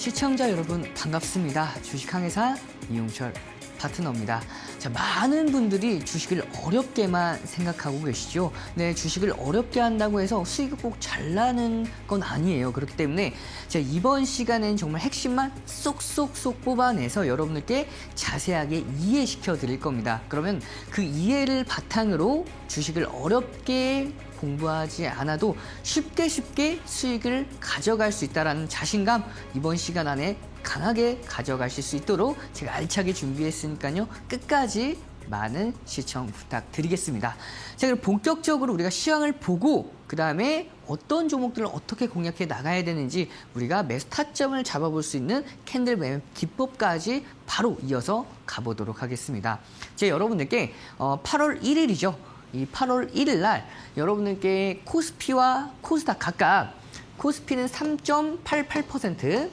시청자 여러분 반갑습니다. 주식항해사 이용철 파트너입니다. 자, 많은 분들이 주식을 어렵게만 생각하고 계시죠. 네, 주식을 어렵게 한다고 해서 수익이 꼭 잘 나는 건 아니에요. 그렇기 때문에 제가 이번 시간엔 정말 핵심만 쏙쏙쏙 뽑아내서 여러분들께 자세하게 이해시켜 드릴 겁니다. 그러면 그 이해를 바탕으로 주식을 어렵게 공부하지 않아도 쉽게 수익을 가져갈 수 있다는 자신감 이번 시간 안에 강하게 가져가실 수 있도록 제가 알차게 준비했으니까요. 끝까지 많은 시청 부탁드리겠습니다. 자, 그럼 본격적으로 우리가 시황을 보고 그 다음에 어떤 종목들을 어떻게 공략해 나가야 되는지 우리가 매수 타점을 잡아볼 수 있는 캔들 매매 기법까지 바로 이어서 가보도록 하겠습니다. 제가 여러분들께 8월 1일이죠. 이 8월 1일 날 여러분들께 코스피와 코스닥 각각 코스피는 3.88%,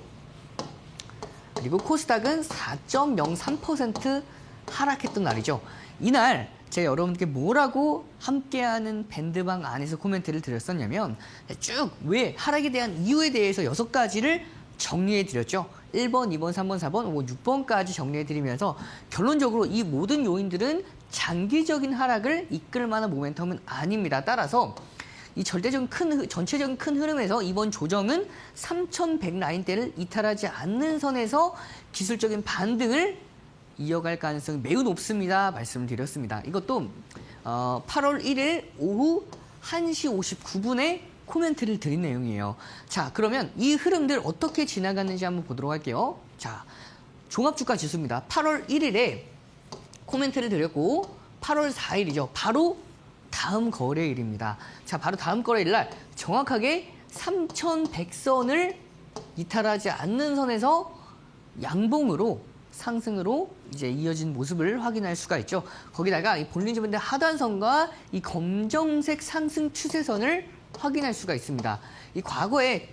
그리고 코스닥은 4.03% 하락했던 날이죠. 이날 제가 여러분께 뭐라고 함께하는 밴드방 안에서 코멘트를 드렸었냐면 쭉 왜 하락에 대한 이유에 대해서 6가지를 정리해 드렸죠. 1번, 2번, 3번, 4번, 6번까지 정리해 드리면서 결론적으로 이 모든 요인들은 장기적인 하락을 이끌 만한 모멘텀은 아닙니다. 따라서 이 전체적인 큰 흐름에서 이번 조정은 3,100 라인대를 이탈하지 않는 선에서 기술적인 반등을 이어갈 가능성이 매우 높습니다. 말씀을 드렸습니다. 이것도 8월 1일 오후 1시 59분에 코멘트를 드린 내용이에요. 자, 그러면 이 흐름들 어떻게 지나갔는지 한번 보도록 할게요. 자, 종합주가 지수입니다. 8월 1일에 코멘트를 드렸고 8월 4일이죠. 바로 다음 거래일입니다. 자, 바로 다음 거래일 날 정확하게 3,100선을 이탈하지 않는 선에서 양봉으로 상승으로 이제 이어진 모습을 확인할 수가 있죠. 거기다가 이 볼린저 밴드 하단선과 이 검정색 상승 추세선을 확인할 수가 있습니다. 이 과거에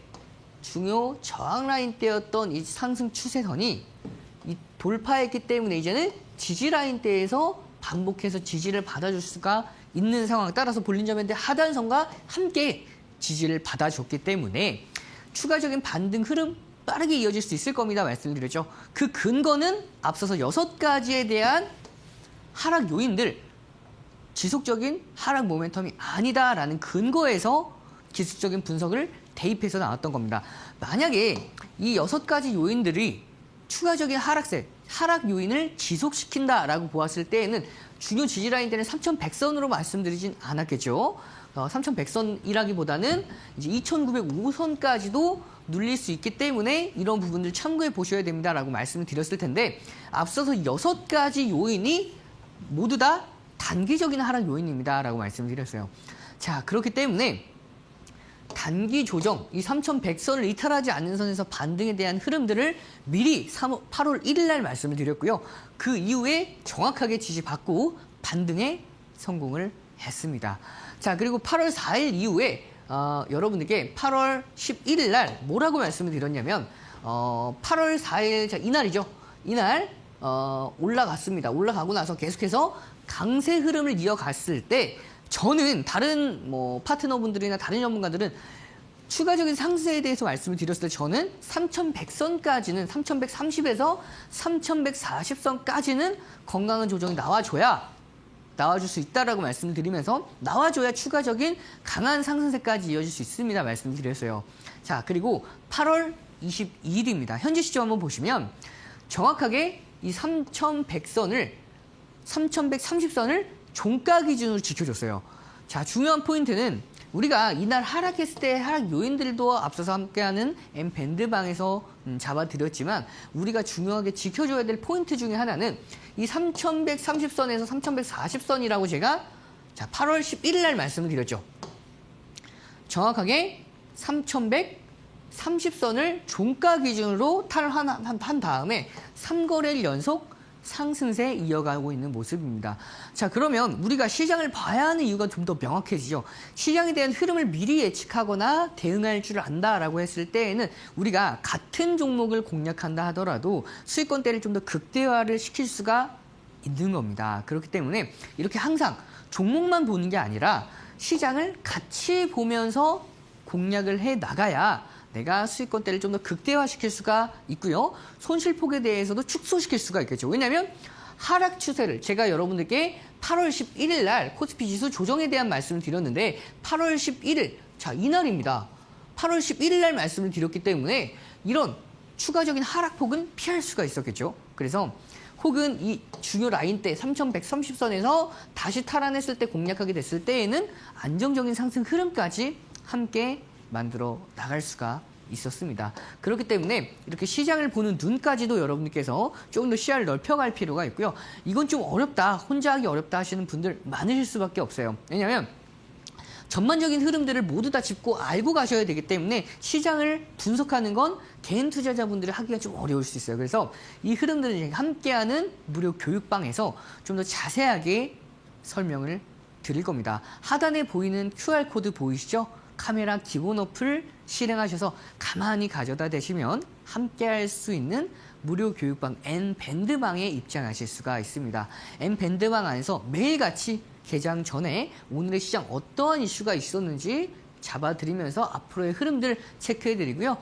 중요 저항 라인대였던 이 상승 추세선이 이 돌파했기 때문에 이제는 지지 라인대에서 반복해서 지지를 받아줄 수가 있는 상황, 따라서 볼린저 밴드 하단선과 함께 지지를 받아줬기 때문에 추가적인 반등 흐름 빠르게 이어질 수 있을 겁니다. 말씀드렸죠. 그 근거는 앞서서 6가지에 대한 하락 요인들, 지속적인 하락 모멘텀이 아니다라는 근거에서 기술적인 분석을 대입해서 나왔던 겁니다. 만약에 이 6가지 요인들이 추가적인 하락 요인을 지속시킨다라고 보았을 때에는 중요 지지라인 때는 3,100선으로 말씀드리진 않았겠죠. 3,100선이라기보다는 이제 2,905선까지도 눌릴 수 있기 때문에 이런 부분들 참고해 보셔야 됩니다라고 말씀을 드렸을 텐데 앞서서 6가지 요인이 모두 다 단기적인 하락 요인입니다라고 말씀을 드렸어요. 자, 그렇기 때문에 단기 조정, 이 3,100선을 이탈하지 않는 선에서 반등에 대한 흐름들을 미리 8월 1일 날 말씀을 드렸고요. 그 이후에 정확하게 지지받고 반등에 성공을 했습니다. 자, 그리고 8월 4일 이후에 여러분들께 8월 11일 날 뭐라고 말씀을 드렸냐면 8월 4일, 자, 이날이죠. 이날 올라갔습니다. 올라가고 나서 계속해서 강세 흐름을 이어갔을 때 저는 다른 파트너분들이나 다른 전문가들은 추가적인 상승에 대해서 말씀을 드렸을 때 저는 3,100선까지는 3,130에서 3,140선까지는 건강한 조정이 나와줄 수 있다라고 말씀을 드리면서 나와줘야 추가적인 강한 상승세까지 이어질 수 있습니다. 말씀을 드렸어요. 자, 그리고 8월 22일입니다. 현재 시점 한번 보시면 정확하게 이 3,100선을 3,130선을 종가 기준으로 지켜줬어요. 자, 중요한 포인트는 우리가 이날 하락했을 때 하락 요인들도 앞서서 함께하는 M밴드방에서 잡아드렸지만 우리가 중요하게 지켜줘야 될 포인트 중에 하나는 이 3,130선에서 3,140선이라고 제가 8월 11일 날 말씀을 드렸죠. 정확하게 3,130선을 종가 기준으로 탈환한 다음에 3거래일 연속 상승세 이어가고 있는 모습입니다. 자, 그러면 우리가 시장을 봐야 하는 이유가 좀 더 명확해지죠. 시장에 대한 흐름을 미리 예측하거나 대응할 줄 안다라고 했을 때에는 우리가 같은 종목을 공략한다 하더라도 수익권대를 좀 더 극대화를 시킬 수가 있는 겁니다. 그렇기 때문에 이렇게 항상 종목만 보는 게 아니라 시장을 같이 보면서 공략을 해 나가야 내가 수익권대를 좀 더 극대화시킬 수가 있고요. 손실폭에 대해서도 축소시킬 수가 있겠죠. 왜냐하면 하락 추세를 제가 여러분들께 8월 11일 날 코스피 지수 조정에 대한 말씀을 드렸는데 8월 11일, 자, 이날입니다. 8월 11일 날 말씀을 드렸기 때문에 이런 추가적인 하락폭은 피할 수가 있었겠죠. 그래서 혹은 이 중요 라인대 3,130선에서 다시 탈환했을 때 공략하게 됐을 때에는 안정적인 상승 흐름까지 함께 만들어 나갈 수가 있었습니다. 그렇기 때문에 이렇게 시장을 보는 눈까지도 여러분들께서 조금 더 시야를 넓혀갈 필요가 있고요. 이건 좀 어렵다, 혼자 하기 어렵다 하시는 분들 많으실 수밖에 없어요. 왜냐하면 전반적인 흐름들을 모두 다 짚고 알고 가셔야 되기 때문에 시장을 분석하는 건 개인 투자자분들이 하기가 좀 어려울 수 있어요. 그래서 이 흐름들을 함께하는 무료 교육방에서 좀 더 자세하게 설명을 드릴 겁니다. 하단에 보이는 QR코드 보이시죠? 카메라 기본 어플 실행하셔서 가만히 가져다 대시면 함께할 수 있는 무료 교육방 N밴드방에 입장하실 수가 있습니다. N밴드방 안에서 매일같이 개장 전에 오늘의 시장 어떠한 이슈가 있었는지 잡아드리면서 앞으로의 흐름들 체크해드리고요.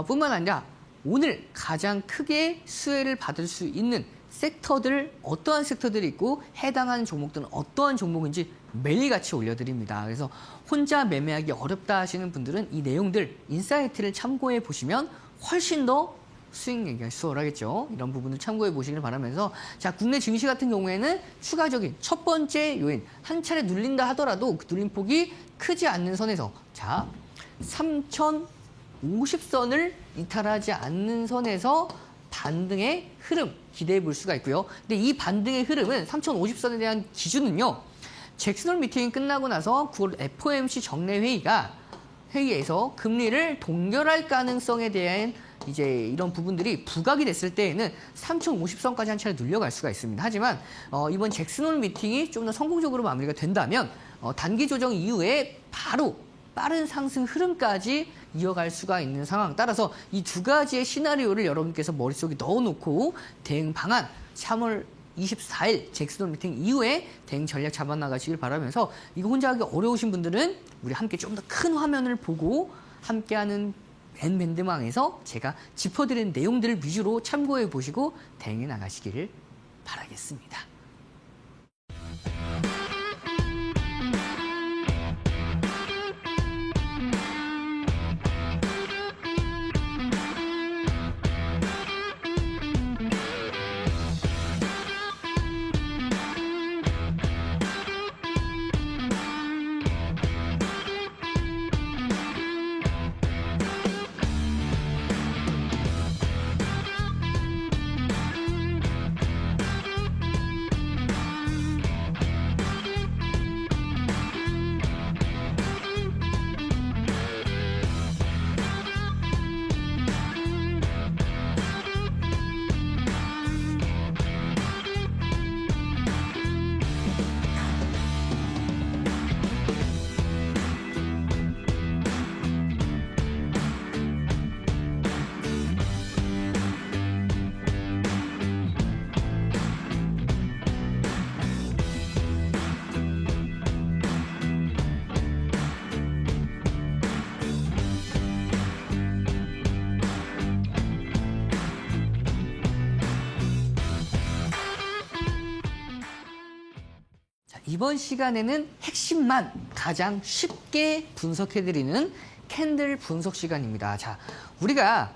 뿐만 아니라 오늘 가장 크게 수혜를 받을 수 있는 섹터들, 어떠한 섹터들이 있고 해당하는 종목들은 어떠한 종목인지 매일같이 올려드립니다. 그래서 혼자 매매하기 어렵다 하시는 분들은 이 내용들, 인사이트를 참고해 보시면 훨씬 더 수익 얘기가 수월하겠죠. 이런 부분을 참고해 보시길 바라면서, 자, 국내 증시 같은 경우에는 추가적인 첫 번째 요인, 한 차례 눌린다 하더라도 그 눌림폭이 크지 않는 선에서, 자, 3,050선을 이탈하지 않는 선에서 반등의 흐름 기대해 볼 수가 있고요. 근데 이 반등의 흐름은 3,050선에 대한 기준은요, 잭슨홀 미팅이 끝나고 나서 9월 FOMC 정례 회의에서 금리를 동결할 가능성에 대한 이제 이런 부분들이 부각이 됐을 때에는 3,050선까지 한 차례 눌려갈 수가 있습니다. 하지만 이번 잭슨홀 미팅이 좀 더 성공적으로 마무리가 된다면 단기 조정 이후에 바로 빠른 상승 흐름까지 이어갈 수가 있는 상황. 따라서 이 두 가지의 시나리오를 여러분께서 머릿속에 넣어놓고 대응 방안 3월 24일 잭슨홀 미팅 이후에 대응 전략 잡아나가시길 바라면서, 이거 혼자 하기 어려우신 분들은 우리 함께 좀 더 큰 화면을 보고 함께하는 N밴드망에서 제가 짚어드린 내용들을 위주로 참고해 보시고 대응해 나가시기를 바라겠습니다. 이번 시간에는 핵심만 가장 쉽게 분석해드리는 캔들 분석 시간입니다. 자, 우리가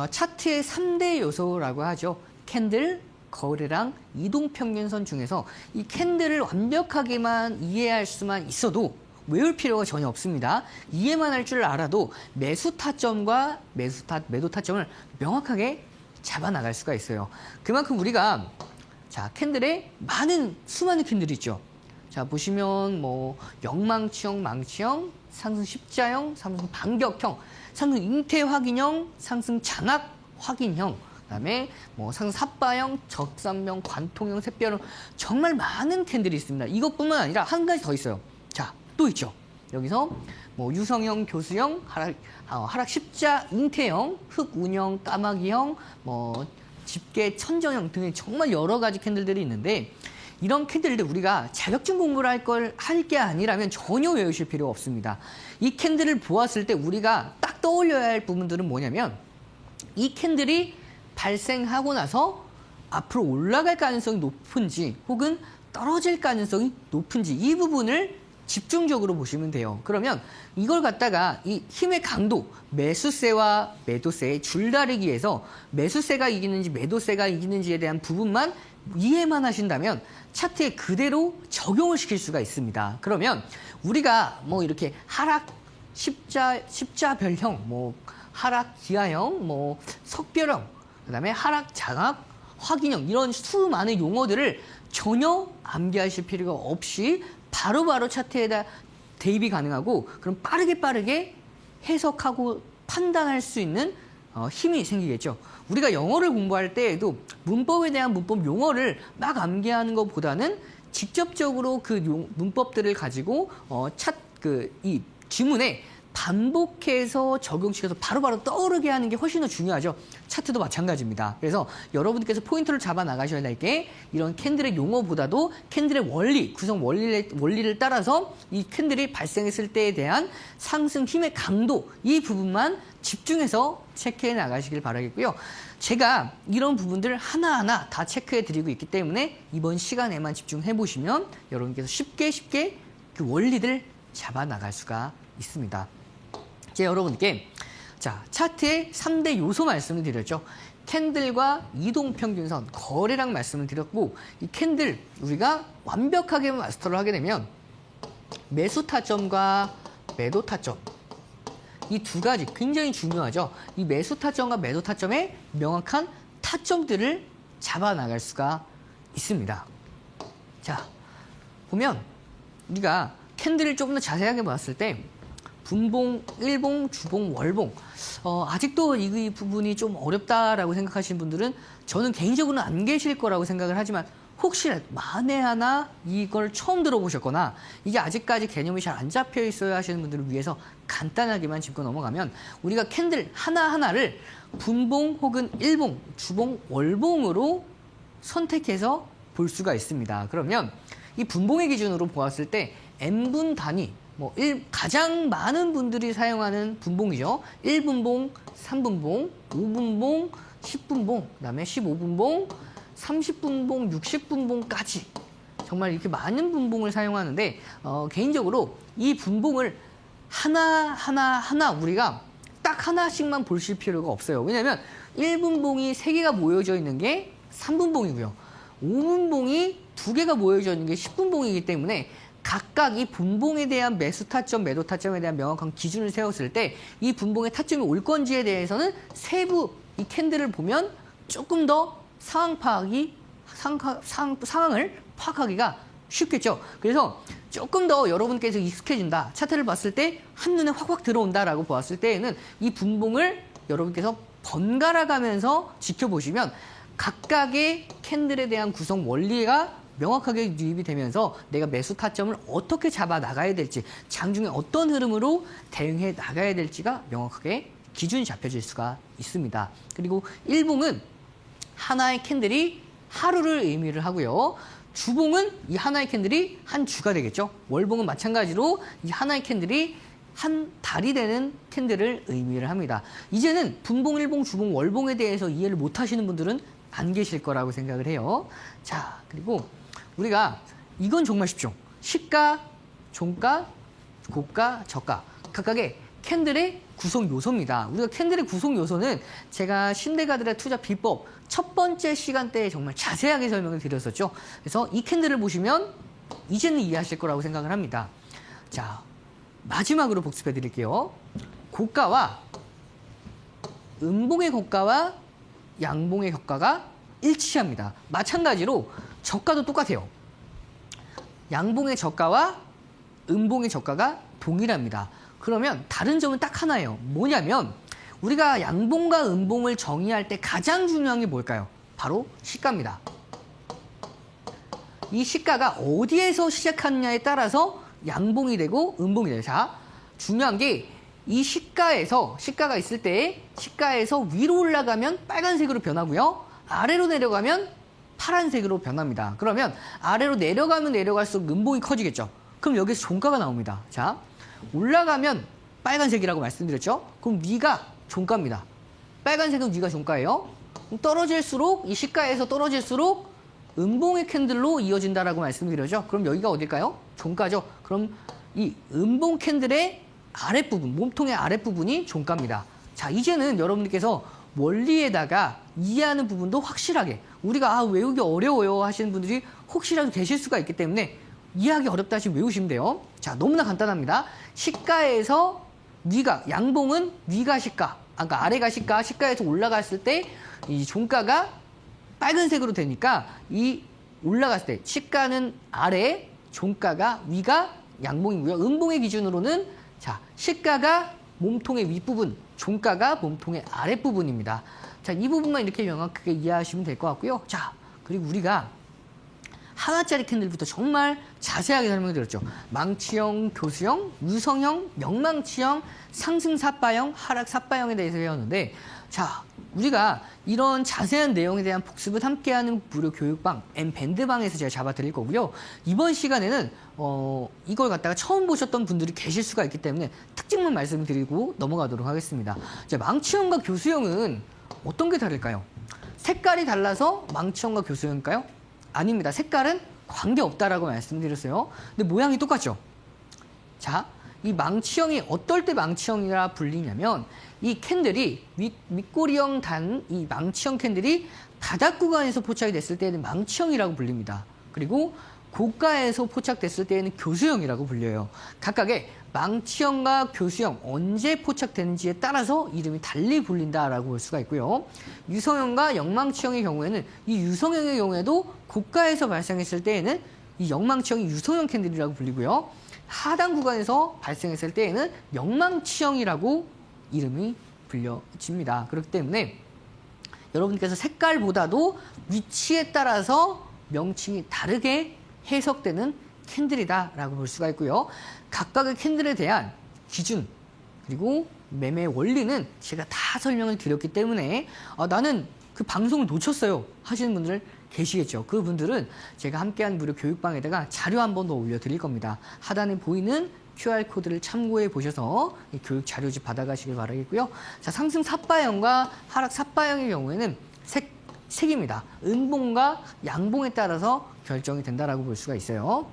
차트의 3대 요소라고 하죠. 캔들, 거래량, 이동평균선 중에서 이 캔들을 완벽하게만 이해할 수만 있어도 외울 필요가 전혀 없습니다. 이해만 할 줄 알아도 매수 타점과 매도 타점을 명확하게 잡아나갈 수가 있어요. 그만큼 우리가, 자, 캔들에 수많은 캔들이 있죠. 자, 보시면 뭐 영망치형, 망치형, 상승 십자형, 상승 반격형, 상승 잉태 확인형, 상승 장악 확인형, 그다음에 뭐 상승 삿바형, 적산형, 관통형, 샛별형, 정말 많은 캔들이 있습니다. 이것뿐만 아니라 한 가지 더 있어요. 자, 또 있죠. 여기서 뭐 유성형, 교수형, 하락 십자, 잉태형, 흑운형, 까마귀형, 뭐 집게 천정형 등의 정말 여러 가지 캔들들이 있는데, 이런 캔들들 우리가 자격증 공부를 할 게 아니라면 전혀 외우실 필요가 없습니다. 이 캔들을 보았을 때 우리가 딱 떠올려야 할 부분들은 뭐냐면 이 캔들이 발생하고 나서 앞으로 올라갈 가능성이 높은지 혹은 떨어질 가능성이 높은지 이 부분을 집중적으로 보시면 돼요. 그러면 이걸 갖다가 이 힘의 강도, 매수세와 매도세의 줄다리기에서 매수세가 이기는지 매도세가 이기는지에 대한 부분만 이해만 하신다면 차트에 그대로 적용을 시킬 수가 있습니다. 그러면 우리가 뭐 이렇게 하락 십자별형, 뭐 하락 기하형, 뭐 석별형, 그다음에 하락 장악, 확인형 이런 수많은 용어들을 전혀 암기하실 필요가 없이 바로바로 차트에다 대입이 가능하고 그럼 빠르게 해석하고 판단할 수 있는 힘이 생기겠죠. 우리가 영어를 공부할 때에도 문법에 대한 문법 용어를 막 암기하는 것보다는 직접적으로 그 문법들을 가지고 이 지문에 반복해서 적용시켜서 바로바로 떠오르게 하는 게 훨씬 더 중요하죠. 차트도 마찬가지입니다. 그래서 여러분께서 포인트를 잡아 나가셔야 할 게 이런 캔들의 용어보다도 캔들의 원리, 구성 원리를 따라서 이 캔들이 발생했을 때에 대한 상승 힘의 강도 이 부분만 집중해서 체크해 나가시길 바라겠고요. 제가 이런 부분들 하나하나 다 체크해 드리고 있기 때문에 이번 시간에만 집중해 보시면 여러분께서 쉽게 그 원리들 잡아 나갈 수가 있습니다. 제가 여러분께 차트의 3대 요소 말씀을 드렸죠. 캔들과 이동평균선, 거래량 말씀을 드렸고 이 캔들 우리가 완벽하게 마스터를 하게 되면 매수 타점과 매도 타점 이 두 가지 굉장히 중요하죠. 이 매수 타점과 매도 타점의 명확한 타점들을 잡아 나갈 수가 있습니다. 자, 보면 우리가 캔들을 조금 더 자세하게 봤을 때 분봉, 일봉, 주봉, 월봉 아직도 이 부분이 좀 어렵다라고 생각하시는 분들은 저는 개인적으로는 안 계실 거라고 생각을 하지만 혹시 만에 하나 이걸 처음 들어보셨거나 이게 아직까지 개념이 잘 안 잡혀 있어야 하시는 분들을 위해서 간단하게만 짚고 넘어가면 우리가 캔들 하나하나를 분봉 혹은 일봉, 주봉, 월봉으로 선택해서 볼 수가 있습니다. 그러면 이 분봉의 기준으로 보았을 때 n분 단위 가장 많은 분들이 사용하는 분봉이죠. 1분봉, 3분봉, 5분봉, 10분봉, 그다음에 15분봉, 30분봉, 60분봉까지 정말 이렇게 많은 분봉을 사용하는데 개인적으로 이 분봉을 하나 우리가 딱 하나씩만 보실 필요가 없어요. 왜냐하면 1분봉이 3개가 모여져 있는 게 3분봉이고요. 5분봉이 2개가 모여져 있는 게 10분봉이기 때문에 각각 이 분봉에 대한 매수 타점, 매도 타점에 대한 명확한 기준을 세웠을 때 이 분봉의 타점이 올 건지에 대해서는 세부 이 캔들을 보면 조금 더 상황을 파악하기가 쉽겠죠. 그래서 조금 더 여러분께서 익숙해진다. 차트를 봤을 때 한눈에 확 들어온다라고 보았을 때에는 이 분봉을 여러분께서 번갈아 가면서 지켜보시면 각각의 캔들에 대한 구성 원리가 명확하게 유입이 되면서 내가 매수 타점을 어떻게 잡아 나가야 될지 장중에 어떤 흐름으로 대응해 나가야 될지가 명확하게 기준이 잡혀질 수가 있습니다. 그리고 일봉은 하나의 캔들이 하루를 의미를 하고요. 주봉은 이 하나의 캔들이 한 주가 되겠죠. 월봉은 마찬가지로 이 하나의 캔들이 한 달이 되는 캔들을 의미를 합니다. 이제는 분봉, 일봉, 주봉, 월봉에 대해서 이해를 못 하시는 분들은 안 계실 거라고 생각을 해요. 자, 그리고 우리가 이건 정말 쉽죠. 시가, 종가, 고가, 저가 각각의 캔들의 구성 요소입니다. 우리가 캔들의 구성 요소는 제가 신대가들의 투자 비법 첫 번째 시간대에 정말 자세하게 설명을 드렸었죠. 그래서 이 캔들을 보시면 이제는 이해하실 거라고 생각을 합니다. 자, 마지막으로 복습해 드릴게요. 고가와 음봉의 고가와 양봉의 고가가 일치합니다. 마찬가지로 저가도 똑같아요. 양봉의 저가와 음봉의 저가가 동일합니다. 그러면 다른 점은 딱 하나예요. 뭐냐면 우리가 양봉과 음봉을 정의할 때 가장 중요한 게 뭘까요? 바로 시가입니다. 이 시가가 어디에서 시작하느냐에 따라서 양봉이 되고 음봉이 돼요. 자, 중요한 게 이 시가가 있을 때 시가에서 위로 올라가면 빨간색으로 변하고요. 아래로 내려가면 파란색으로 변합니다. 그러면 아래로 내려가면 내려갈수록 음봉이 커지겠죠. 그럼 여기서 종가가 나옵니다. 자, 올라가면 빨간색이라고 말씀드렸죠. 그럼 위가 종가입니다. 빨간색은 위가 종가예요. 떨어질수록 이 시가에서 떨어질수록 음봉의 캔들로 이어진다라고 말씀드렸죠. 그럼 여기가 어딜까요? 종가죠. 그럼 이 음봉 캔들의 아랫부분, 몸통의 아랫부분이 종가입니다. 자, 이제는 여러분들께서 원리에다가 이해하는 부분도 확실하게 우리가 외우기 어려워요 하시는 분들이 혹시라도 계실 수가 있기 때문에 이해하기 어렵다 하시면 외우시면 돼요. 자, 너무나 간단합니다. 시가에서 위가, 양봉은 위가 시가, 그러니까 아래가 시가, 시가에서 올라갔을 때 이 종가가 빨간색으로 되니까 이 올라갔을 때 시가는 아래, 종가가 위가 양봉이고요. 음봉의 기준으로는 자, 시가가 몸통의 윗부분, 종가가 몸통의 아랫부분입니다. 자, 이 부분만 이렇게 명확하게 이해하시면 될 것 같고요. 자, 그리고 우리가 하나짜리 캔들부터 정말 자세하게 설명드렸죠. 망치형, 교수형, 유성형, 명망치형, 상승사빠형, 하락사빠형에 대해서 배웠는데 자, 우리가 이런 자세한 내용에 대한 복습을 함께하는 무료 교육방, M밴드방에서 제가 잡아드릴 거고요. 이번 시간에는 이걸 갖다가 처음 보셨던 분들이 계실 수가 있기 때문에 특징만 말씀드리고 넘어가도록 하겠습니다. 자, 망치형과 교수형은 어떤 게 다를까요? 색깔이 달라서 망치형과 교수형일까요? 아닙니다. 색깔은 관계없다라고 말씀드렸어요. 근데 모양이 똑같죠? 자, 이 망치형이 어떨 때 망치형이라 불리냐면 이 캔들이 윗꼬리형 이 망치형 캔들이 바닥 구간에서 포착이 됐을 때는 망치형이라고 불립니다. 그리고 고가에서 포착됐을 때에는 교수형이라고 불려요. 각각의 망치형과 교수형 언제 포착되는지에 따라서 이름이 달리 불린다라고 볼 수가 있고요. 유성형과 역망치형의 경우에는 이 유성형의 경우에도 고가에서 발생했을 때에는 이 역망치형이 유성형 캔들이라고 불리고요. 하단 구간에서 발생했을 때에는 역망치형이라고 이름이 불려집니다. 그렇기 때문에 여러분께서 색깔보다도 위치에 따라서 명칭이 다르게 해석되는 캔들이다라고 볼 수가 있고요. 각각의 캔들에 대한 기준 그리고 매매 원리는 제가 다 설명을 드렸기 때문에 나는 그 방송을 놓쳤어요 하시는 분들 계시겠죠. 그분들은 제가 함께한 무료 교육방에다가 자료 한 번 더 올려드릴 겁니다. 하단에 보이는 QR코드를 참고해 보셔서 이 교육 자료집 받아가시길 바라겠고요. 자, 상승 삿바형과 하락 삿바형의 경우에는 색입니다. 음봉과 양봉에 따라서 결정이 된다라고 볼 수가 있어요.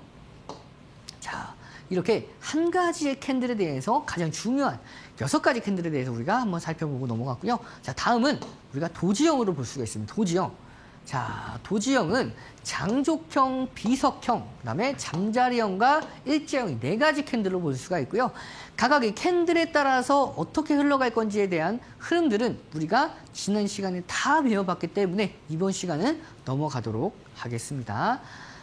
자, 이렇게 한 가지의 캔들에 대해서 가장 중요한 6가지 캔들에 대해서 우리가 한번 살펴보고 넘어갔고요. 자, 다음은 우리가 도지형으로 볼 수가 있습니다. 도지형. 자, 도지형은 장족형, 비석형, 그다음에 잠자리형과 일제형 4가지 캔들로 볼 수가 있고요. 각각의 캔들에 따라서 어떻게 흘러갈 건지에 대한 흐름들은 우리가 지난 시간에 다 배워봤기 때문에 이번 시간은 넘어가도록 하겠습니다.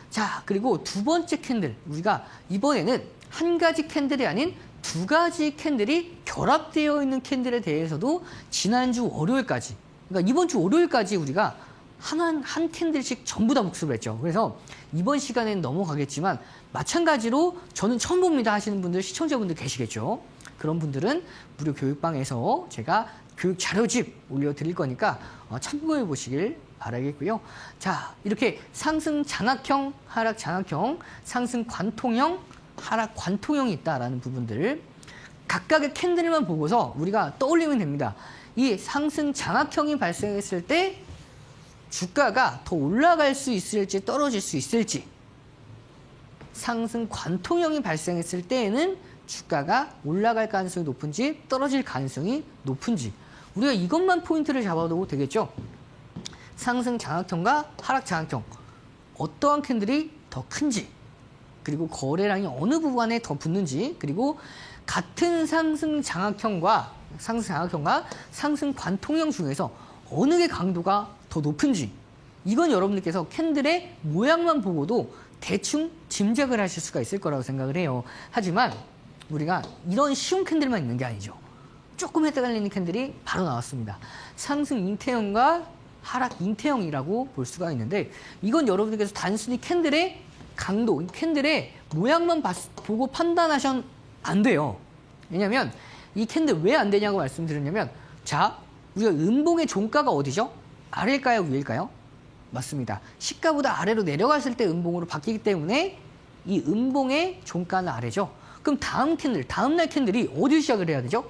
자, 그리고 두 번째 캔들, 우리가 이번에는 한 가지 캔들이 아닌 2가지 캔들이 결합되어 있는 캔들에 대해서도 지난주 월요일까지, 그러니까 이번 주 월요일까지 우리가 한 캔들씩 전부 다 복습을 했죠. 그래서 이번 시간에는 넘어가겠지만 마찬가지로 저는 처음 봅니다 하시는 분들, 시청자분들 계시겠죠. 그런 분들은 무료 교육방에서 제가 교육 자료집 올려드릴 거니까 참고해 보시길 바라겠고요. 자, 이렇게 상승 장악형, 하락 장악형, 상승 관통형, 하락 관통형이 있다라는 부분들 각각의 캔들만 보고서 우리가 떠올리면 됩니다. 이 상승 장악형이 발생했을 때 주가가 더 올라갈 수 있을지 떨어질 수 있을지, 상승 관통형이 발생했을 때에는 주가가 올라갈 가능성이 높은지 떨어질 가능성이 높은지 우리가 이것만 포인트를 잡아도 되겠죠. 상승 장악형과 하락 장악형 어떠한 캔들이 더 큰지, 그리고 거래량이 어느 부분에 더 붙는지, 그리고 같은 상승 장악형과 상승 관통형 중에서 어느 게 강도가 더 높은지, 이건 여러분들께서 캔들의 모양만 보고도 대충 짐작을 하실 수가 있을 거라고 생각을 해요. 하지만 우리가 이런 쉬운 캔들만 있는 게 아니죠. 조금 헷갈리는 캔들이 바로 나왔습니다. 상승 인태형과 하락 인태형이라고 볼 수가 있는데, 이건 여러분들께서 단순히 캔들의 강도, 캔들의 모양만 보고 판단하셔는 안 돼요. 왜냐하면 이 캔들 왜 안 되냐고 말씀드렸냐면, 자, 우리가 음봉의 종가가 어디죠? 아래일까요? 위일까요? 맞습니다. 시가보다 아래로 내려갔을 때 음봉으로 바뀌기 때문에 이 음봉의 종가는 아래죠. 그럼 다음 날 캔들이 어디서 시작을 해야 되죠?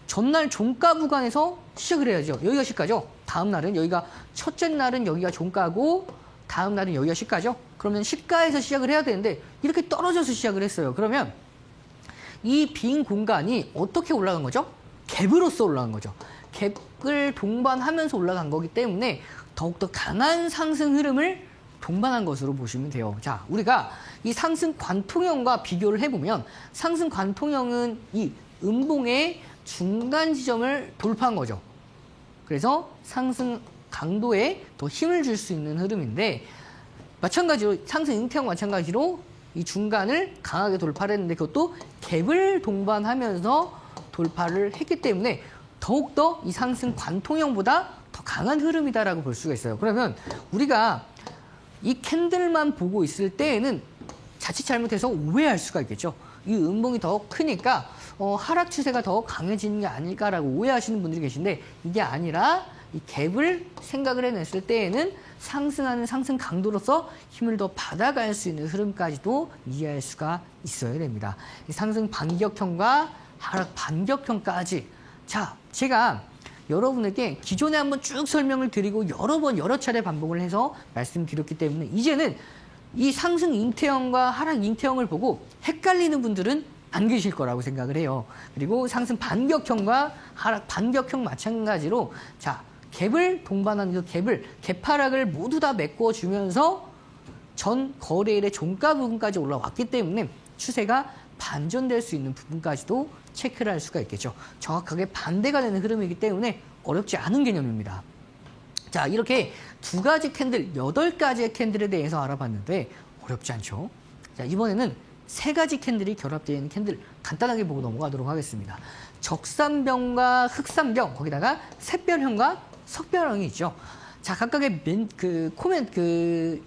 전날 종가 구간에서 시작을 해야죠. 여기가 시가죠. 다음 날은 여기가 첫째 날은 여기가 종가고 다음 날은 여기가 시가죠. 그러면 시가에서 시작을 해야 되는데 이렇게 떨어져서 시작을 했어요. 그러면 이 빈 공간이 어떻게 올라간 거죠? 갭으로서 올라간 거죠. 갭을 동반하면서 올라간 거기 때문에 더욱더 강한 상승 흐름을 동반한 것으로 보시면 돼요. 자, 우리가 이 상승 관통형과 비교를 해보면 상승 관통형은 이 음봉의 중간 지점을 돌파한 거죠. 그래서 상승 강도에 더 힘을 줄 수 있는 흐름인데 마찬가지로 상승 잉태형 마찬가지로 이 중간을 강하게 돌파를 했는데 그것도 갭을 동반하면서 돌파를 했기 때문에 더욱더 이 상승 관통형보다 더 강한 흐름이다라고 볼 수가 있어요. 그러면 우리가 이 캔들만 보고 있을 때에는 자칫 잘못해서 오해할 수가 있겠죠. 이 음봉이 더 크니까 하락 추세가 더 강해지는 게 아닐까라고 오해하시는 분들이 계신데 이게 아니라 이 갭을 생각을 해냈을 때에는 상승하는 상승 강도로서 힘을 더 받아갈 수 있는 흐름까지도 이해할 수가 있어야 됩니다. 이 상승 반격형과 하락 반격형까지. 자, 제가 여러분에게 기존에 한번 쭉 설명을 드리고 여러 차례 반복을 해서 말씀드렸기 때문에 이제는 이 상승 잉태형과 하락 잉태형을 보고 헷갈리는 분들은 안 계실 거라고 생각을 해요. 그리고 상승 반격형과 하락 반격형 마찬가지로 자, 갭을 동반한 그 갭 하락을 모두 다 메꿔주면서 전 거래일의 종가 부분까지 올라왔기 때문에 추세가 반전될 수 있는 부분까지도 체크를 할 수가 있겠죠. 정확하게 반대가 되는 흐름이기 때문에 어렵지 않은 개념입니다. 자, 이렇게 두 가지 캔들, 8가지의 캔들에 대해서 알아봤는데 어렵지 않죠? 자, 이번에는 3가지 캔들이 결합되어 있는 캔들 간단하게 보고 넘어가도록 하겠습니다. 적산병과 흑산병, 거기다가 샛별형과 석별형이 있죠. 자, 각각의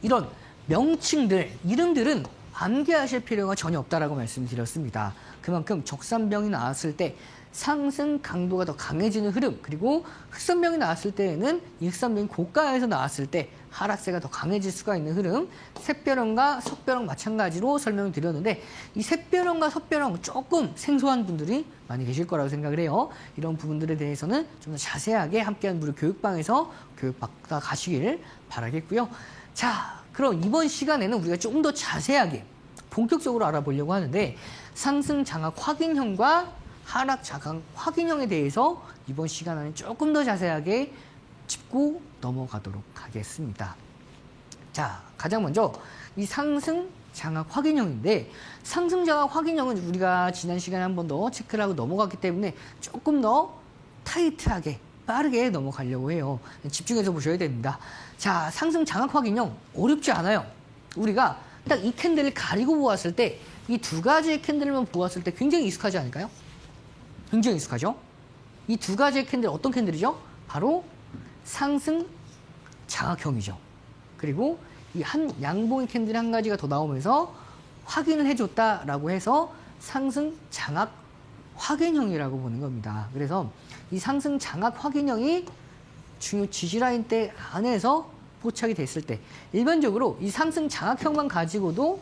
이런 명칭들, 이름들은 암기하실 필요가 전혀 없다라고 말씀드렸습니다. 그만큼 적산병이 나왔을 때 상승 강도가 더 강해지는 흐름, 그리고 흑산병이 나왔을 때에는 이 흑산병이 고가에서 나왔을 때 하락세가 더 강해질 수가 있는 흐름, 샛별형과 석별형 마찬가지로 설명을 드렸는데 이 샛별형과 석별형 조금 생소한 분들이 많이 계실 거라고 생각을 해요. 이런 부분들에 대해서는 좀 더 자세하게 함께하는 무료 교육방에서 교육받아 가시길 바라겠고요. 자, 그럼 이번 시간에는 우리가 조금 더 자세하게 본격적으로 알아보려고 하는데 상승 장악 확인형과 하락 장악 확인형에 대해서 이번 시간에는 조금 더 자세하게 짚고 넘어가도록 하겠습니다. 자, 가장 먼저 이 상승 장악 확인형인데 상승 장악 확인형은 우리가 지난 시간에 한 번 더 체크를 하고 넘어갔기 때문에 조금 더 타이트하게 빠르게 넘어가려고 해요. 집중해서 보셔야 됩니다. 자, 상승 장악 확인형 어렵지 않아요. 우리가 딱 이 캔들을 가리고 보았을 때 이 두 가지의 캔들만 보았을 때 굉장히 익숙하지 않을까요? 굉장히 익숙하죠? 이 두 가지의 캔들 어떤 캔들이죠? 바로 상승 장악형이죠. 그리고 이 한 양봉의 캔들이 한 가지가 더 나오면서 확인을 해줬다라고 해서 상승 장악 확인형이라고 보는 겁니다. 그래서 이 상승 장악 확인형이 중요 지지라인대 안에서 포착이 됐을 때 일반적으로 이 상승 장악형만 가지고도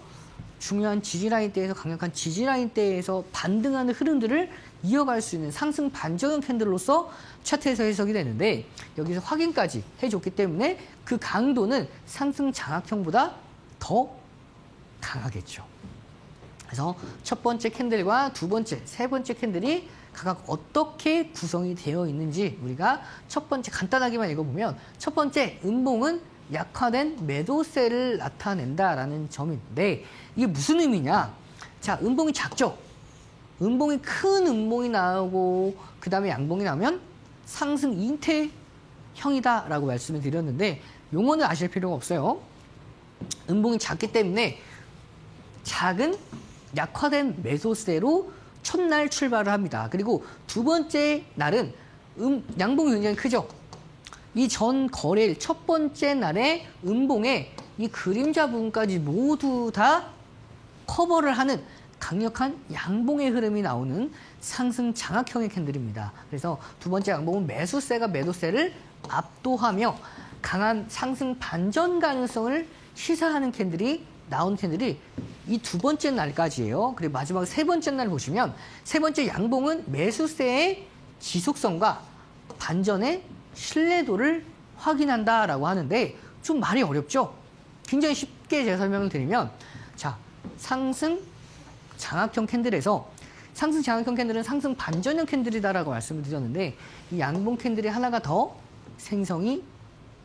중요한 지지라인대에서 강력한 지지라인대에서 반등하는 흐름들을 이어갈 수 있는 상승 반전형 캔들로서 차트에서 해석이 되는데 여기서 확인까지 해줬기 때문에 그 강도는 상승 장악형보다 더 강하겠죠. 그래서 첫 번째 캔들과 두 번째, 세 번째 캔들이 각각 어떻게 구성이 되어 있는지 우리가 첫 번째 간단하게만 읽어보면 첫 번째 음봉은 약화된 매도세를 나타낸다라는 점인데 이게 무슨 의미냐? 자, 음봉이 작죠? 음봉이 큰 음봉이 나오고 그 다음에 양봉이 나오면 상승 잉태형이다라고 말씀을 드렸는데 용어는 아실 필요가 없어요. 음봉이 작기 때문에 작은 약화된 매도세로 첫날 출발을 합니다. 그리고 두 번째 날은 양봉이 굉장히 크죠. 이 전 거래일 첫 번째 날에 음봉에 이 그림자 부분까지 모두 다 커버를 하는 강력한 양봉의 흐름이 나오는 상승 장악형의 캔들입니다. 그래서 두 번째 양봉은 매수세가 매도세를 압도하며 강한 상승 반전 가능성을 시사하는 캔들이 나온 캔들이 이 두 번째 날까지예요. 그리고 마지막 세 번째 날 보시면 세 번째 양봉은 매수세의 지속성과 반전의 신뢰도를 확인한다라고 하는데 좀 말이 어렵죠? 굉장히 쉽게 제 설명을 드리면 자, 상승 장악형 캔들에서 상승 장악형 캔들은 상승 반전형 캔들이다라고 말씀을 드렸는데 이 양봉 캔들이 하나가 더 생성이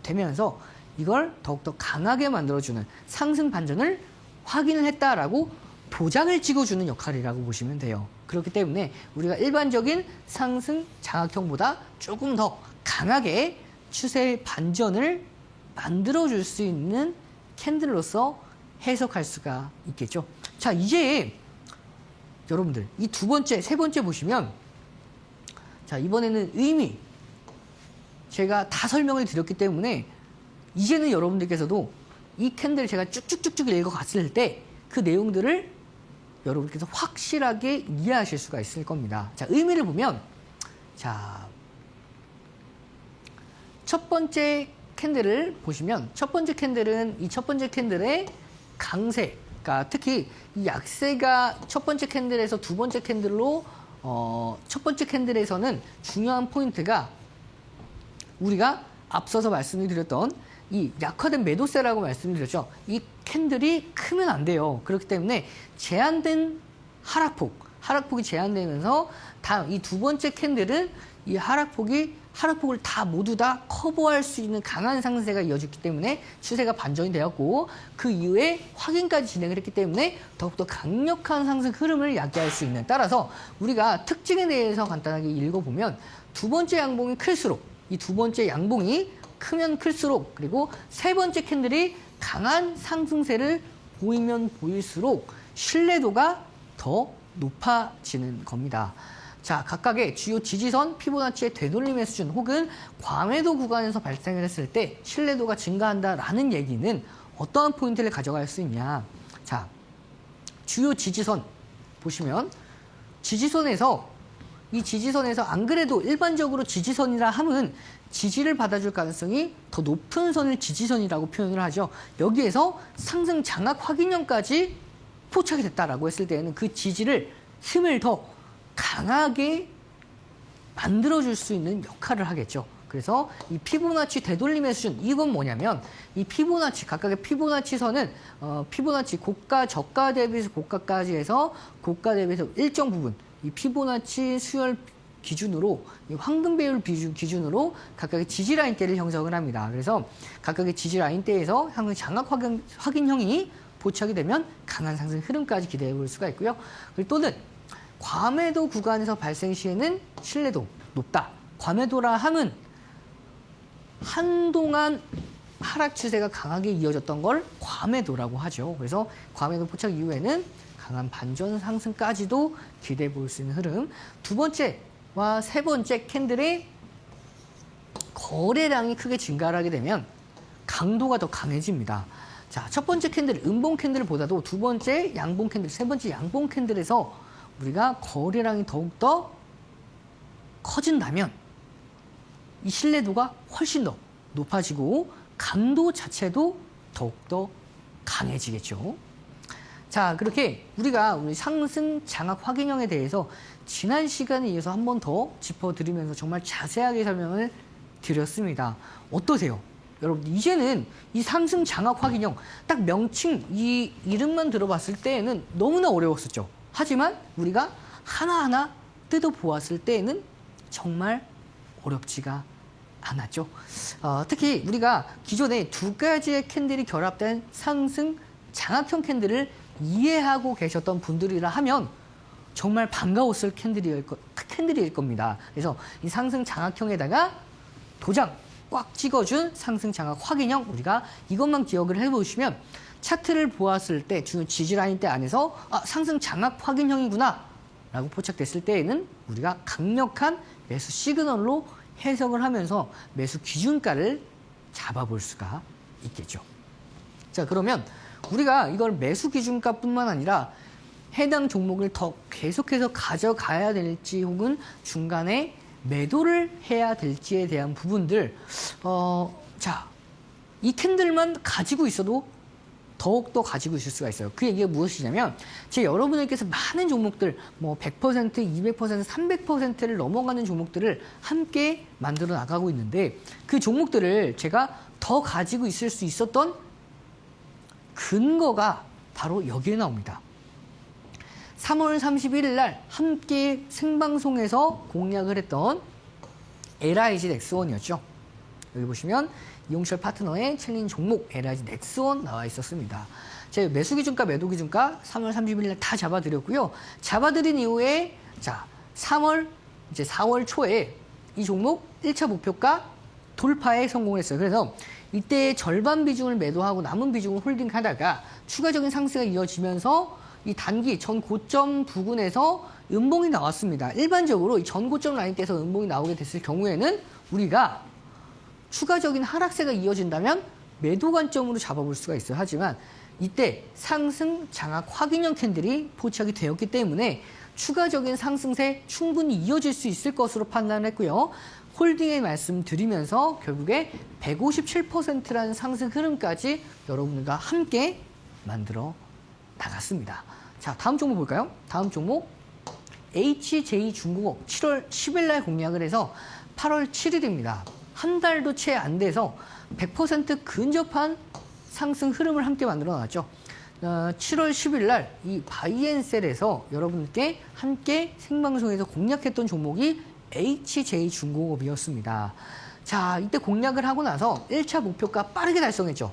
되면서 이걸 더욱더 강하게 만들어주는 상승 반전을 확인을 했다라고 도장을 찍어주는 역할이라고 보시면 돼요. 그렇기 때문에 우리가 일반적인 상승 장악형보다 조금 더 강하게 추세 반전을 만들어줄 수 있는 캔들로서 해석할 수가 있겠죠. 자, 이제 여러분들 이 두 번째, 세 번째 보시면 자, 이번에는 의미 제가 다 설명을 드렸기 때문에 이제는 여러분들께서도 이 캔들 제가 쭉쭉쭉쭉 읽어갔을 때 그 내용들을 여러분께서 확실하게 이해하실 수가 있을 겁니다. 자, 의미를 보면 자, 첫 번째 캔들을 보시면 첫 번째 캔들은 이 첫 번째 캔들의 강세, 그러니까 특히 이 약세가 첫 번째 캔들에서 두 번째 캔들로 첫 번째 캔들에서는 중요한 포인트가 우리가 앞서서 말씀을 드렸던 이 약화된 매도세라고 말씀을 드렸죠. 이 캔들이 크면 안 돼요. 그렇기 때문에 제한된 하락폭이 제한되면서 다음 이 두 번째 캔들은 이 하락폭을 다 모두 다 커버할 수 있는 강한 상승세가 이어졌기 때문에 추세가 반전이 되었고 그 이후에 확인까지 진행을 했기 때문에 더욱더 강력한 상승 흐름을 야기할 수 있는 따라서 우리가 특징에 대해서 간단하게 읽어보면 두 번째 양봉이 클수록 이 두 번째 양봉이 크면 클수록 그리고 세 번째 캔들이 강한 상승세를 보이면 보일수록 신뢰도가 더 높아지는 겁니다. 자, 각각의 주요 지지선, 피보나치의 되돌림의 수준 혹은 과매도 구간에서 발생을 했을 때 신뢰도가 증가한다라는 얘기는 어떠한 포인트를 가져갈 수 있냐. 자, 주요 지지선 보시면 이 지지선에서 안 그래도 일반적으로 지지선이라 함은 지지를 받아줄 가능성이 더 높은 선을 지지선이라고 표현을 하죠. 여기에서 상승 장악 확인형까지 포착이 됐다라고 했을 때에는 그 지지를 힘을 더 강하게 만들어줄 수 있는 역할을 하겠죠. 그래서 이 피보나치 되돌림의 수준 이건 뭐냐면 이 피보나치 각각의 피보나치 선은 피보나치 고가 저가 대비해서 고가까지 해서 고가 대비해서 일정 부분 이 피보나치 수열 기준으로 이 황금 배율 기준으로 각각의 지지 라인대를 형성을 합니다. 그래서 각각의 지지 라인대에서 상승 장악 확인형이 포착이 되면 강한 상승 흐름까지 기대해 볼 수가 있고요. 그리고 또는 과매도 구간에서 발생 시에는 신뢰도 높다. 과매도라 함은 한동안 하락 추세가 강하게 이어졌던 걸 과매도라고 하죠. 그래서 과매도 포착 이후에는 강한 반전 상승까지도 기대해 볼 수 있는 흐름. 두 번째와 세 번째 캔들의 거래량이 크게 증가를 하게 되면 강도가 더 강해집니다. 자, 첫 번째 캔들, 음봉 캔들보다도 두 번째 양봉 캔들, 세 번째 양봉 캔들에서 우리가 거래량이 더욱더 커진다면 이 신뢰도가 훨씬 더 높아지고 강도 자체도 더욱더 강해지겠죠. 자, 그렇게 우리가 우리 상승 장악 확인형에 대해서 지난 시간에 이어서 한 번 더 짚어드리면서 정말 자세하게 설명을 드렸습니다. 어떠세요? 여러분, 이제는 이 상승 장악 확인형 딱 명칭, 이 이름만 들어봤을 때에는 너무나 어려웠었죠. 하지만 우리가 하나하나 뜯어보았을 때에는 정말 어렵지가 않았죠. 특히 우리가 기존에 두 가지의 캔들이 결합된 상승 장악형 캔들을 이해하고 계셨던 분들이라 하면 정말 반가웠을 캔들일 겁니다. 그래서 이 상승 장악형에다가 도장 꽉 찍어준 상승 장악 확인형 우리가 이것만 기억을 해보시면 차트를 보았을 때 중요 지지라인 대 안에서 상승 장악 확인형이구나 라고 포착됐을 때에는 우리가 강력한 매수 시그널로 해석을 하면서 매수 기준가를 잡아볼 수가 있겠죠. 자, 그러면 우리가 이걸 매수 기준가뿐만 아니라 해당 종목을 더 계속해서 가져가야 될지 혹은 중간에 매도를 해야 될지에 대한 부분들 자, 이 캔들만 가지고 있어도 더욱더 가지고 있을 수가 있어요. 그 얘기가 무엇이냐면 여러분들께서 많은 종목들 뭐 100%, 200%, 300%를 넘어가는 종목들을 함께 만들어 나가고 있는데 그 종목들을 제가 더 가지고 있을 수 있었던 근거가 바로 여기에 나옵니다. 3월 31일 날 함께 생방송에서 공략을 했던 LIG 넥스원이었죠. 여기 보시면 이용철 파트너의 챌린지 종목 LIG 넥스원 나와 있었습니다. 제 매수 기준가, 매도 기준가 3월 30일 날 다 잡아드렸고요. 잡아드린 이후에 4월 초에 이 종목 1차 목표가 돌파에 성공했어요. 그래서 이때 절반 비중을 매도하고 남은 비중을 홀딩하다가 추가적인 상승이 이어지면서 이 단기 전 고점 부근에서 음봉이 나왔습니다. 일반적으로 이 전 고점 라인대에서 음봉이 나오게 됐을 경우에는 우리가 추가적인 하락세가 이어진다면 매도 관점으로 잡아볼 수가 있어요. 하지만 이때 상승 장악 확인형 캔들이 포착이 되었기 때문에 추가적인 상승세 충분히 이어질 수 있을 것으로 판단했고요. 홀딩의 말씀드리면서 결국에 157%라는 상승 흐름까지 여러분들과 함께 만들어 나갔습니다. 자, 다음 종목 볼까요? 다음 종목 HJ중공업 7월 10일 날 공략을 해서 8월 7일입니다. 한 달도 채 안 돼서 100% 근접한 상승 흐름을 함께 만들어 놨죠. 7월 10일 날 이 바이앤셀에서 여러분께 함께 생방송에서 공략했던 종목이 HJ중공업이었습니다. 자, 이때 공략을 하고 나서 1차 목표가 빠르게 달성했죠.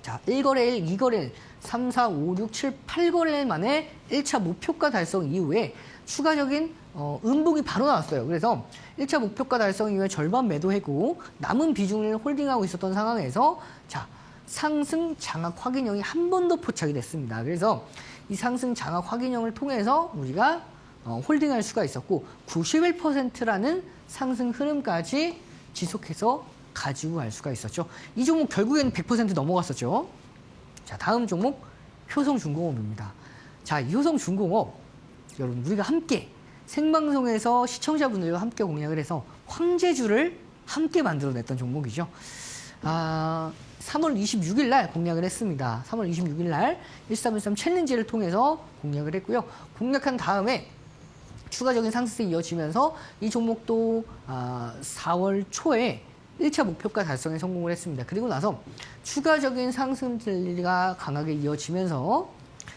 자, 1거래일, 2거래일, 3, 4, 5, 6, 7, 8거래일 만에 1차 목표가 달성 이후에 추가적인 음봉이 바로 나왔어요. 그래서 1차 목표가 달성 이후에 절반 매도했고 남은 비중을 홀딩하고 있었던 상황에서 자, 상승 장악 확인형이 한 번 더 포착이 됐습니다. 그래서 이 상승 장악 확인형을 통해서 우리가 홀딩할 수가 있었고 91%라는 상승 흐름까지 지속해서 가지고 갈 수가 있었죠. 이 종목 결국에는 100% 넘어갔었죠. 자, 다음 종목 효성중공업입니다. 자, 이 효성중공업 여러분 우리가 함께 생방송에서 시청자분들과 함께 공략을 해서 황제주를 함께 만들어냈던 종목이죠. 3월 26일 날 공략을 했습니다. 3월 26일 날 1313 챌린지를 통해서 공략을 했고요. 공략한 다음에 추가적인 상승이 이어지면서 이 종목도 4월 초에 1차 목표가 달성에 성공을 했습니다. 그리고 나서 추가적인 상승들이 강하게 이어지면서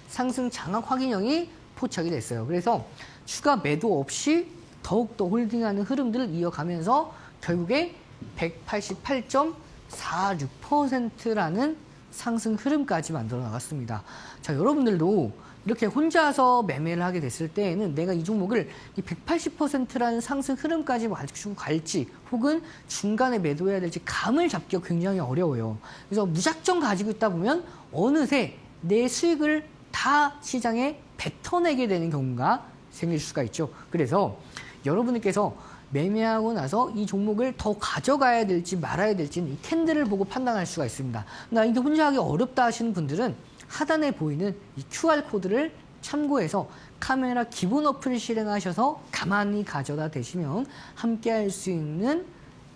상승 장악 확인형이 포착이 됐어요. 그래서 추가 매도 없이 더욱더 홀딩하는 흐름들을 이어가면서 결국에 188.46%라는 상승 흐름까지 만들어 나갔습니다. 자, 여러분들도 이렇게 혼자서 매매를 하게 됐을 때에는 내가 이 종목을 이 180%라는 상승 흐름까지 가지고 갈지 혹은 중간에 매도해야 될지 감을 잡기가 굉장히 어려워요. 그래서 무작정 가지고 있다 보면 어느새 내 수익을 다 시장에 뱉어내게 되는 경우가 생길 수가 있죠. 그래서 여러분들께서 매매하고 나서 이 종목을 더 가져가야 될지 말아야 될지는 이 캔들을 보고 판단할 수가 있습니다. 나 이게 혼자 하기 어렵다 하시는 분들은 하단에 보이는 이 QR코드를 참고해서 카메라 기본 어플을 실행하셔서 가만히 가져다 대시면 함께 할 수 있는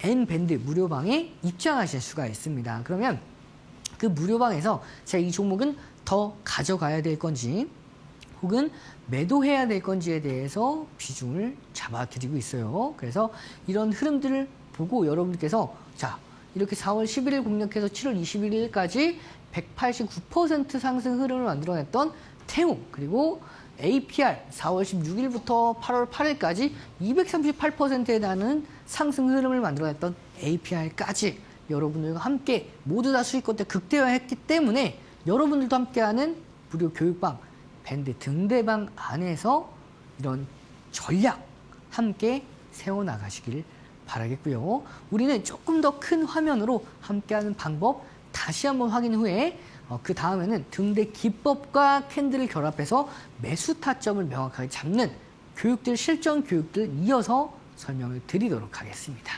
N밴드 무료방에 입장하실 수가 있습니다. 그러면 그 무료방에서 제가 이 종목은 더 가져가야 될 건지 혹은 매도해야 될 건지에 대해서 비중을 잡아드리고 있어요. 그래서 이런 흐름들을 보고 여러분께서 자, 이렇게 4월 11일 공략해서 7월 21일까지 189% 상승 흐름을 만들어냈던 태웅, 그리고 APR 4월 16일부터 8월 8일까지 238%에 달하는 상승 흐름을 만들어냈던 APR까지 여러분들과 함께 모두 다 수익권대 극대화했기 때문에 여러분들도 함께하는 무료 교육방, 밴드 등대방 안에서 이런 전략 함께 세워나가시길 바라겠고요. 우리는 조금 더 큰 화면으로 함께하는 방법 다시 한번 확인 후에 그 다음에는 등대 기법과 캔들을 결합해서 매수 타점을 명확하게 잡는 교육들, 실전 교육들 이어서 설명을 드리도록 하겠습니다.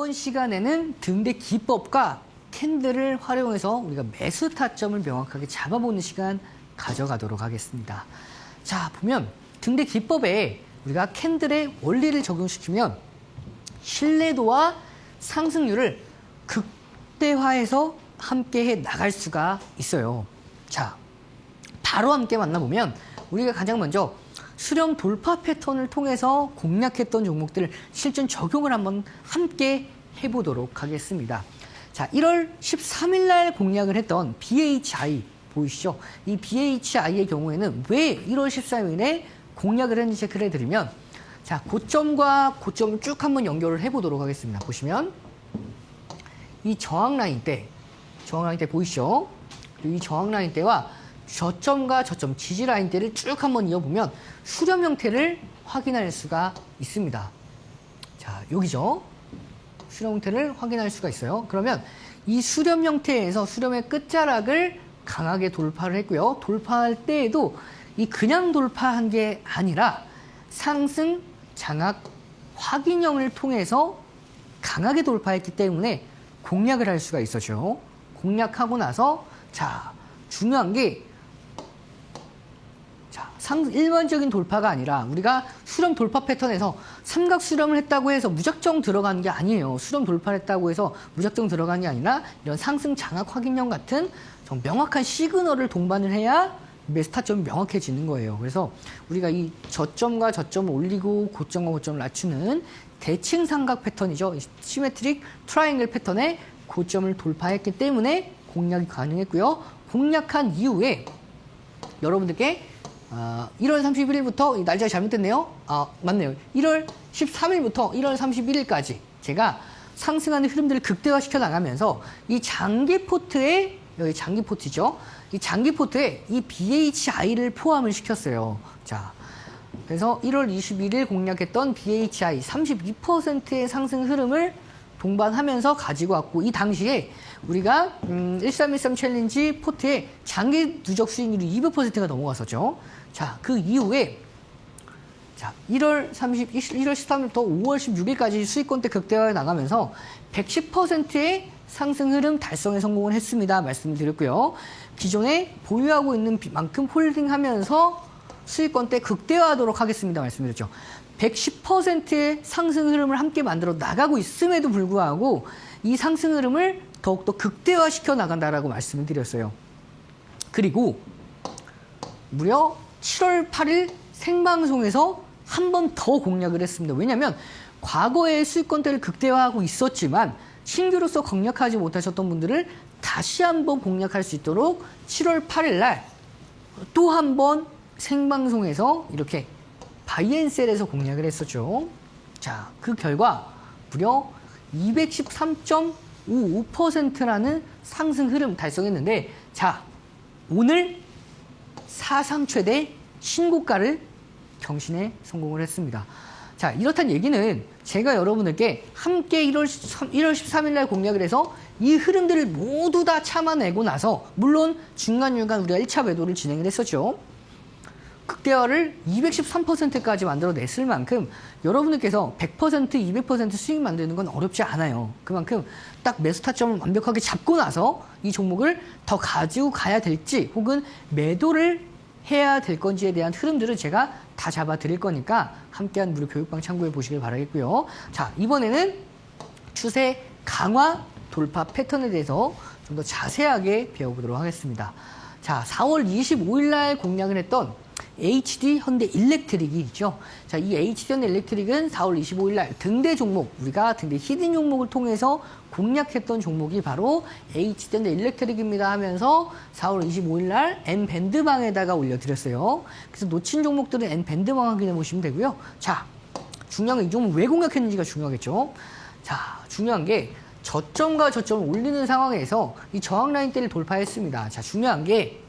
이번 시간에는 등대 기법과 캔들을 활용해서 우리가 매수 타점을 명확하게 잡아보는 시간 가져가도록 하겠습니다. 자, 보면 등대 기법에 우리가 캔들의 원리를 적용시키면 신뢰도와 상승률을 극대화해서 함께 해 나갈 수가 있어요. 자, 바로 함께 만나보면 우리가 가장 먼저 수렴 돌파 패턴을 통해서 공략했던 종목들을 실전 적용을 한번 함께 해보도록 하겠습니다. 자, 1월 13일 날 공략을 했던 BHI 보이시죠? 이 BHI의 경우에는 왜 1월 13일에 공략을 했는지 체크를 해드리면, 자, 고점과 고점을 쭉 한번 연결을 해보도록 하겠습니다. 보시면 이 저항 라인 때 보이시죠? 이 저항 라인 때와 저점과 저점 지지 라인 때를 쭉 한번 이어보면 수렴 형태를 확인할 수가 있습니다. 자, 여기죠. 수렴 형태를 확인할 수가 있어요. 그러면 이 수렴 형태에서 수렴의 끝자락을 강하게 돌파를 했고요. 돌파할 때에도 이 그냥 돌파한 게 아니라 상승 장악 확인형을 통해서 강하게 돌파했기 때문에 공략을 할 수가 있었죠. 공략하고 나서, 자, 중요한 게, 자, 일반적인 돌파가 아니라 우리가 수렴 돌파 패턴에서 삼각 수렴을 했다고 해서 무작정 들어가는 게 아니에요. 수렴 돌파를 했다고 해서 무작정 들어가는 게 아니라 이런 상승 장악 확인형 같은 좀 명확한 시그널을 동반을 해야 매수 타점이 명확해지는 거예요. 그래서 우리가 이 저점과 저점을 올리고 고점과 고점을 낮추는 대칭 삼각 패턴이죠. 시메트릭 트라이앵글 패턴의 고점을 돌파했기 때문에 공략이 가능했고요. 공략한 이후에 여러분들께 1월 31일부터 날짜가 잘못됐네요. 맞네요. 1월 13일부터 1월 31일까지 제가 상승하는 흐름들을 극대화시켜 나가면서 이 장기 포트에, 여기 장기 포트죠. 이 장기 포트에 이 BHI를 포함을 시켰어요. 자, 그래서 1월 21일 공략했던 BHI 32%의 상승 흐름을 동반하면서 가지고 왔고, 이 당시에 우리가 1313 챌린지 포트에 장기 누적 수익률이 200%가 넘어갔었죠. 자, 그 이후에, 자, 1월 13일부터 5월 16일까지 수익권대 극대화에 나가면서 110%의 상승 흐름 달성에 성공을 했습니다. 말씀을 드렸고요. 기존에 보유하고 있는 만큼 홀딩하면서 수익권대 극대화하도록 하겠습니다. 말씀드렸죠. 110%의 상승 흐름을 함께 만들어 나가고 있음에도 불구하고 이 상승 흐름을 더욱더 극대화시켜 나간다라고 말씀을 드렸어요. 그리고 무려 7월 8일 생방송에서 한 번 더 공략을 했습니다. 왜냐하면 과거에 수익권대를 극대화하고 있었지만 신규로서 공략하지 못하셨던 분들을 다시 한번 공략할 수 있도록 7월 8일 날 또 한 번 생방송에서 이렇게 바이앤셀에서 공략을 했었죠. 자, 그 결과 무려 213.55%라는 상승 흐름 달성했는데, 자, 오늘 사상 최대 신고가를 경신에 성공을 했습니다. 자, 이렇단 얘기는 제가 여러분들께 함께 1월 13일 날 공략을 해서 이 흐름들을 모두 다 참아내고 나서, 물론 중간중간 우리가 1차 매도를 진행을 했었죠. 극대화를 213%까지 만들어냈을 만큼 여러분들께서 100%, 200% 수익 만드는 건 어렵지 않아요. 그만큼 딱 매수 타점을 완벽하게 잡고 나서 이 종목을 더 가지고 가야 될지 혹은 매도를 해야 될 건지에 대한 흐름들을 제가 다 잡아 드릴 거니까 함께한 무료 교육방 참고해 보시길 바라겠고요. 자, 이번에는 추세 강화 돌파 패턴에 대해서 좀 더 자세하게 배워보도록 하겠습니다. 자, 4월 25일 날 공략을 했던 HD 현대 일렉트릭이 있죠. 자, 이 HD 현대 일렉트릭은 4월 25일 날 등대 종목, 우리가 등대 히든 종목을 통해서 공략했던 종목이 바로 HD 현대 일렉트릭입니다 하면서 4월 25일 날 N 밴드방에다가 올려드렸어요. 그래서 놓친 종목들은 N 밴드방 확인해 보시면 되고요. 자, 중요한 건 이 종목 왜 공략했는지가 중요하겠죠. 자, 중요한 게 저점과 저점을 올리는 상황에서 이 저항 라인대를 돌파했습니다. 자, 중요한 게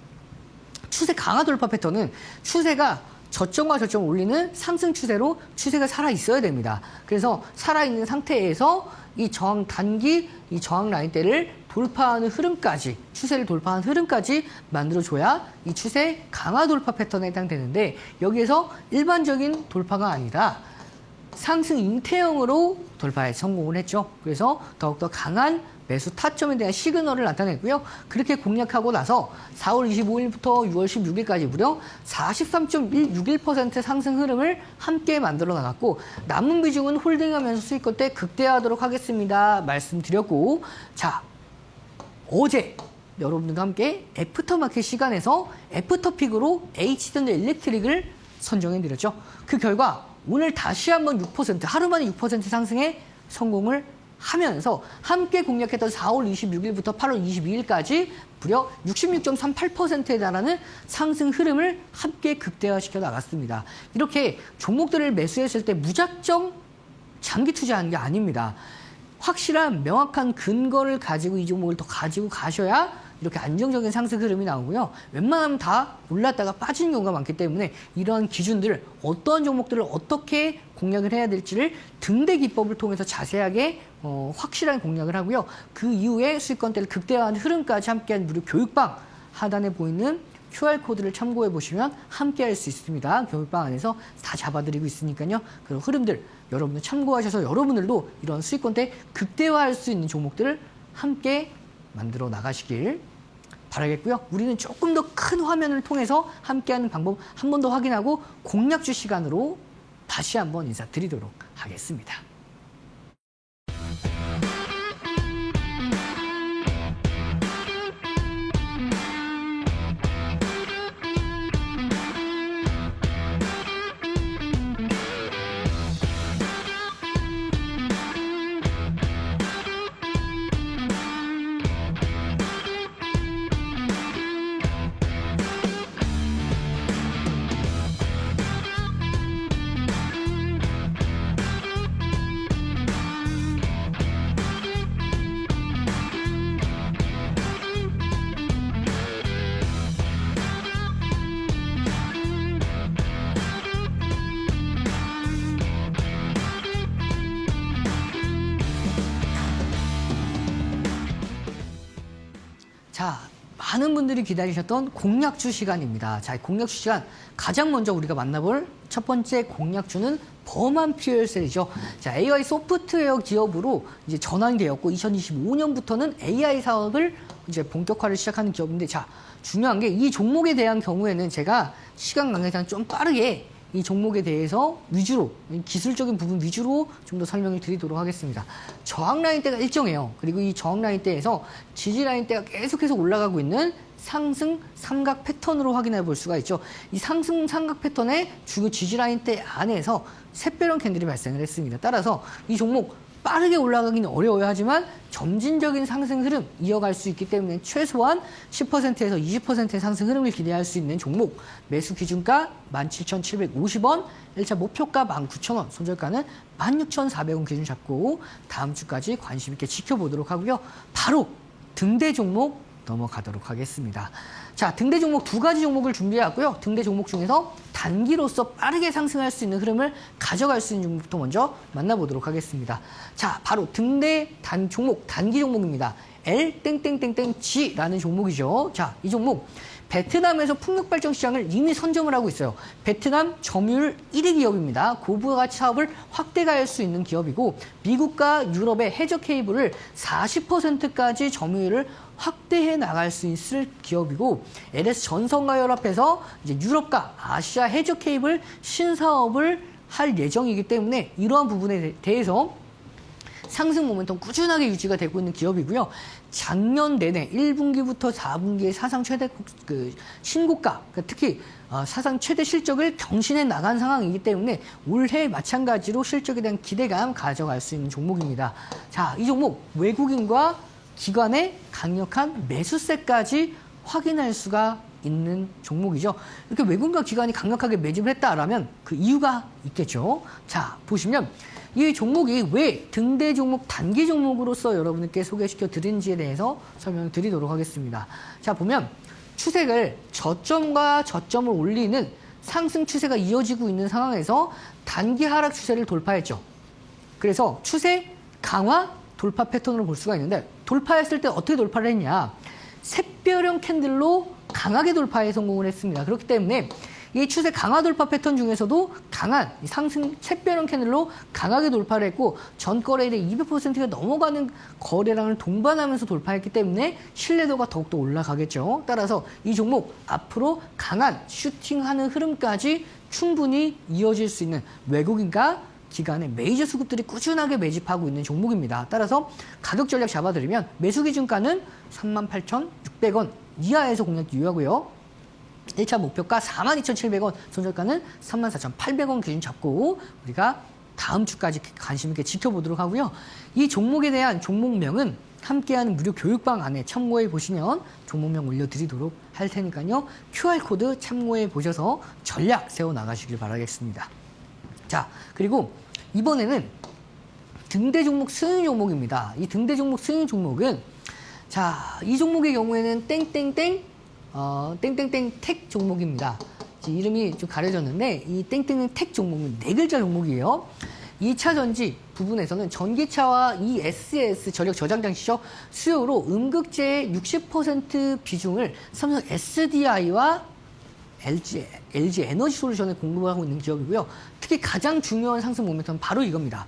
추세 강화 돌파 패턴은 추세가 저점과 저점을 올리는 상승 추세로 추세가 살아있어야 됩니다. 그래서 살아있는 상태에서 이 저항 단기, 이 저항 라인대를 돌파하는 흐름까지, 추세를 돌파하는 흐름까지 만들어줘야 이 추세 강화 돌파 패턴에 해당되는데, 여기에서 일반적인 돌파가 아니라 상승 잉태형으로 돌파에 성공을 했죠. 그래서 더욱더 강한 매수 타점에 대한 시그널을 나타냈고요. 그렇게 공략하고 나서 4월 25일부터 6월 16일까지 무려 43.61% 상승 흐름을 함께 만들어 나갔고, 남은 비중은 홀딩하면서 수익권 때 극대화하도록 하겠습니다 말씀드렸고, 자, 어제 여러분들과 함께 애프터마켓 시간에서 애프터픽으로 H전자 일렉트릭을 선정해드렸죠. 그 결과 오늘 다시 한번 6%, 하루 만에 6% 상승에 성공을 하면서 함께 공략했던 4월 26일부터 8월 22일까지 무려 66.38%에 달하는 상승 흐름을 함께 극대화시켜 나갔습니다. 이렇게 종목들을 매수했을 때 무작정 장기 투자하는 게 아닙니다. 확실한 명확한 근거를 가지고 이 종목을 더 가지고 가셔야 이렇게 안정적인 상승 흐름이 나오고요. 웬만하면 다 올랐다가 빠지는 경우가 많기 때문에 이러한 기준들, 어떠한 종목들을 어떻게 공략을 해야 될지를 등대 기법을 통해서 자세하게 확실한 공략을 하고요. 그 이후에 수익권대를 극대화하는 흐름까지 함께한 무료 교육방, 하단에 보이는 QR코드를 참고해 보시면 함께 할 수 있습니다. 교육방 안에서 다 잡아드리고 있으니까요. 그런 흐름들 여러분들 참고하셔서 여러분들도 이런 수익권대 극대화할 수 있는 종목들을 함께 만들어 나가시길 바라겠고요. 우리는 조금 더 큰 화면을 통해서 함께하는 방법 한 번 더 확인하고 공략주 시간으로 다시 한번 인사드리도록 하겠습니다. 자, 많은 분들이 기다리셨던 공략주 시간입니다. 자, 공략주 시간 가장 먼저 우리가 만나볼 첫 번째 공략주는 범한 퓨얼셀이죠. 자, AI 소프트웨어 기업으로 이제 전환되었고 2025년부터는 AI 사업을 이제 본격화를 시작하는 기업인데, 자, 중요한 게 이 종목에 대한 경우에는 제가 시간 관계상 좀 빠르게 이 종목에 대해서 위주로, 기술적인 부분 위주로 좀 더 설명을 드리도록 하겠습니다. 저항 라인대가 일정해요. 그리고 이 저항 라인대에서 지지 라인대가 계속해서 올라가고 있는 상승 삼각 패턴으로 확인해 볼 수가 있죠. 이 상승 삼각 패턴의 주요 지지 라인대 안에서 샛별형 캔들이 발생을 했습니다. 따라서 이 종목 빠르게 올라가기는 어려워요. 하지만 점진적인 상승 흐름 이어갈 수 있기 때문에 최소한 10%에서 20%의 상승 흐름을 기대할 수 있는 종목, 매수 기준가 17,750원, 1차 목표가 19,000원, 손절가는 16,400원 기준 잡고 다음 주까지 관심 있게 지켜보도록 하고요. 바로 등대 종목 넘어가도록 하겠습니다. 자, 등대 종목 두 가지 종목을 준비해왔고요. 등대 종목 중에서 단기로서 빠르게 상승할 수 있는 흐름을 가져갈 수 있는 종목부터 먼저 만나보도록 하겠습니다. 자, 바로 등대 종목, 단기 종목입니다. L-G라는 종목이죠. 자, 이 종목 베트남에서 풍력발전 시장을 이미 선점을 하고 있어요. 베트남 점유율 1위 기업입니다. 고부가가치 사업을 확대할 수 있는 기업이고, 미국과 유럽의 해저 케이블을 40%까지 점유율을 확대해 나갈 수 있을 기업이고, LS 전선과 연합해서 이제 유럽과 아시아 해저 케이블 신사업을 할 예정이기 때문에 이러한 부분에 대해서 상승 모멘텀 꾸준하게 유지가 되고 있는 기업이고요. 작년 내내 1분기부터 4분기의 사상 최대 신고가, 특히 사상 최대 실적을 경신해 나간 상황이기 때문에 올해 마찬가지로 실적에 대한 기대감 가져갈 수 있는 종목입니다. 자, 이 종목 외국인과 기관의 강력한 매수세까지 확인할 수가 있는 종목이죠. 이렇게 외국인과 기관이 강력하게 매집을 했다라면 그 이유가 있겠죠. 자, 보시면 이 종목이 왜 등대 종목, 단기 종목으로서 여러분께 소개시켜 드린지에 대해서 설명을 드리도록 하겠습니다. 자, 보면 추세를 저점과 저점을 올리는 상승 추세가 이어지고 있는 상황에서 단기 하락 추세를 돌파했죠. 그래서 추세 강화 돌파 패턴으로 볼 수가 있는데, 돌파했을 때 어떻게 돌파를 했냐? 샛별형 캔들로 강하게 돌파에 성공을 했습니다. 그렇기 때문에 이 추세 강화 돌파 패턴 중에서도 강한 상승 샛별형 캐널로 강하게 돌파를 했고 전 거래일에 200%가 넘어가는 거래량을 동반하면서 돌파했기 때문에 신뢰도가 더욱더 올라가겠죠. 따라서 이 종목 앞으로 강한 슈팅하는 흐름까지 충분히 이어질 수 있는 외국인과 기간에 메이저 수급들이 꾸준하게 매집하고 있는 종목입니다. 따라서 가격 전략 잡아드리면 매수 기준가는 38,600원 이하에서 공략 유효하고요. 1차 목표가 42,700원, 손절가는 34,800원 기준 잡고 우리가 다음 주까지 관심 있게 지켜보도록 하고요. 이 종목에 대한 종목명은 함께하는 무료 교육방 안에 참고해 보시면 종목명 올려드리도록 할 테니까요. QR코드 참고해 보셔서 전략 세워나가시길 바라겠습니다. 자, 그리고 이번에는 등대 종목 승인 종목입니다. 이 등대 종목 승인 종목은 자, 이 종목의 경우에는 땡땡땡 땡땡땡 종목입니다. 이름이 좀 가려졌는데 이 땡땡땡 택 종목은 4글자 종목이에요. 2차 전지 부분에서는 전기차와 ESS 전력 저장 장치죠. 수요로 음극재의 60% 비중을 삼성 SDI와 LG 에너지 솔루션에 공급하고 있는 기업이고요. 특히 가장 중요한 상승 모멘텀은 바로 이겁니다.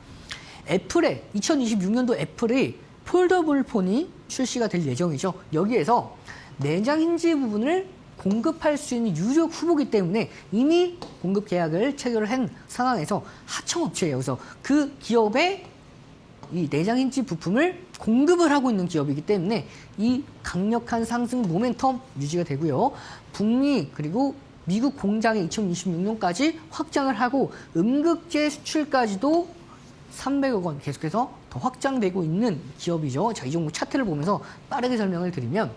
2026년도 애플의 폴더블 폰이 출시가 될 예정이죠. 여기에서 내장 힌지 부분을 공급할 수 있는 유력 후보이기 때문에 이미 공급 계약을 체결을 한 상황에서 하청업체예요. 그래서 그 기업의 이 내장 힌지 부품을 공급을 하고 있는 기업이기 때문에 이 강력한 상승 모멘텀 유지가 되고요. 북미 그리고 미국 공장에 2026년까지 확장을 하고 음극재 수출까지도 300억 원 계속해서 더 확장되고 있는 기업이죠. 자, 이 종목 차트를 보면서 빠르게 설명을 드리면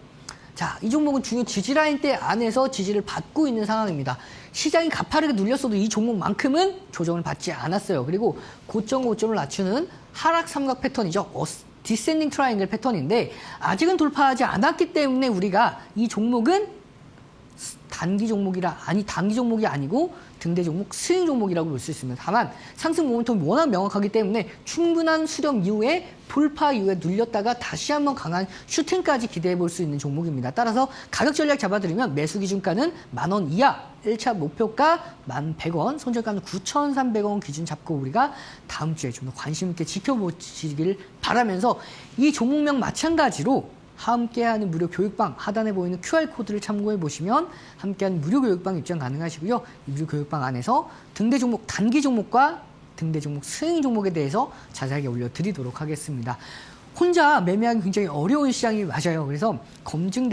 자, 이 종목은 중요 지지라인대 안에서 지지를 받고 있는 상황입니다. 시장이 가파르게 눌렸어도 이 종목만큼은 조정을 받지 않았어요. 그리고 고점을 낮추는 하락 삼각 패턴이죠. 디센딩 트라이앵글 패턴인데 아직은 돌파하지 않았기 때문에 우리가 이 종목은 단기 종목이 아니고 등대 종목, 스윙 종목이라고 볼 수 있습니다. 다만 상승 모멘텀이 워낙 명확하기 때문에 충분한 수렴 이후에 돌파 이후에 눌렸다가 다시 한번 강한 슈팅까지 기대해 볼 수 있는 종목입니다. 따라서 가격 전략 잡아드리면 매수 기준가는 10,000원 이하, 1차 목표가 1,100원, 손절가는 9,300원 기준 잡고 우리가 다음 주에 좀 더 관심 있게 지켜보시길 바라면서 이 종목명 마찬가지로 함께하는 무료 교육방 하단에 보이는 QR코드를 참고해 보시면 함께하는 무료 교육방 입장 가능하시고요. 이 무료 교육방 안에서 등대 종목 단기 종목과 등대 종목 스윙 종목에 대해서 자세하게 올려드리도록 하겠습니다. 혼자 매매하기 굉장히 어려운 시장이 맞아요. 그래서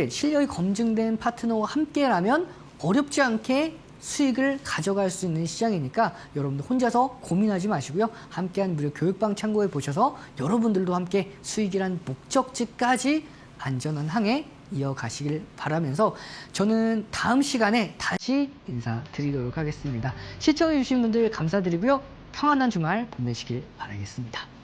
실력이 검증된 파트너와 함께라면 어렵지 않게 수익을 가져갈 수 있는 시장이니까 여러분들 혼자서 고민하지 마시고요. 함께하는 무료 교육방 참고해 보셔서 여러분들도 함께 수익이란 목적지까지 안전한 항해 이어가시길 바라면서 저는 다음 시간에 다시 인사드리도록 하겠습니다. 시청해주신 분들 감사드리고요. 평안한 주말 보내시길 바라겠습니다.